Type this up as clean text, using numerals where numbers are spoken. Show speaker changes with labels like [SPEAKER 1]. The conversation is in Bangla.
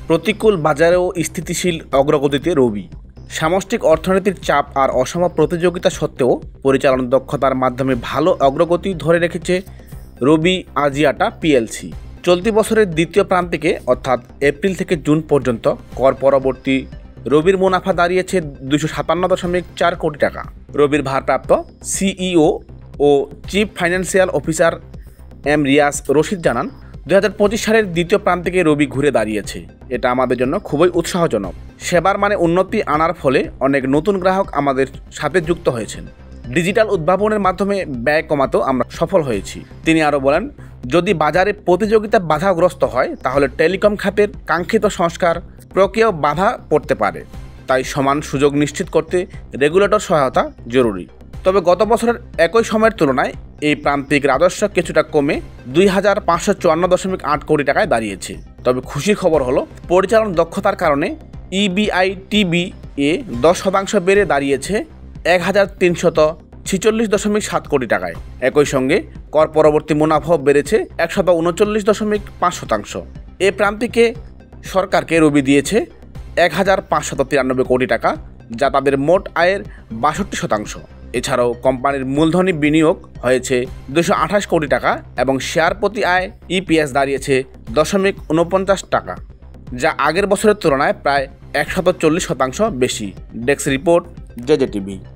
[SPEAKER 1] প্রতিকূল বাজারেও স্থিতিশীল অগ্রগতিতে রবি। সামষ্টিক অর্থনীতির চাপ আর অসম প্রতিযোগিতা সত্ত্বেও পরিচালনা দক্ষতার মাধ্যমে ভালো অগ্রগতি ধরে রেখেছে রবি আজিয়াটা পিএলসি। চলতি বছরের দ্বিতীয় প্রান্তিকে অর্থাৎ এপ্রিল থেকে জুন পর্যন্ত কর পরবর্তী রবির মুনাফা দাঁড়িয়েছে 257.4 কোটি টাকা। রবির ভারপ্রাপ্ত সিইও ও chief financial officer M Riaz Rashid জানান, 2025 সালের দ্বিতীয় প্রান্তিকে রবি ঘুরে দাঁড়িয়েছে। এটা আমাদের জন্য খুবই উৎসাহজনক। সেবার মানে উন্নতি আনার ফলে অনেক নতুন গ্রাহক আমাদের সাথে যুক্ত হয়েছেন। ডিজিটাল উদ্ভাবনের মাধ্যমে ব্যয় কমাতেও আমরা সফল হয়েছি। তিনি আরও বলেন, যদি বাজারে প্রতিযোগিতা বাধাগ্রস্ত হয় তাহলে টেলিকম খাতের কাঙ্ক্ষিত সংস্কার প্রক্রিয়াও বাধা পড়তে পারে। তাই সমান সুযোগ নিশ্চিত করতে রেগুলেটর সহায়তা জরুরি। তবে গত বছরের একই সময়ের তুলনায় এই প্রান্তিক রাজস্ব কিছুটা কমে 2554.8 কোটি টাকায় দাঁড়িয়েছে। তবে খুশির খবর হলো, পরিচালন দক্ষতার কারণে ইবিআইটিবি 10% বেড়ে দাঁড়িয়েছে 1346.7 কোটি টাকায়। একই সঙ্গে কর পরবর্তী মুনাফাও বেড়েছে 139.5%। এ প্রান্তিকে সরকারকে রবি দিয়েছে 1593 কোটি টাকা, যা তাদের মোট আয়ের 62%। এছাড়াও কোম্পানির মূলধনী বিনিয়োগ হয়েছে 228 কোটি টাকা এবং শেয়ার প্রতি আয় ইপিএস দাঁড়িয়েছে 0.49 টাকা, যা আগের বছরের তুলনায় প্রায় 140% বেশি। Desk report, জেজেটিভি।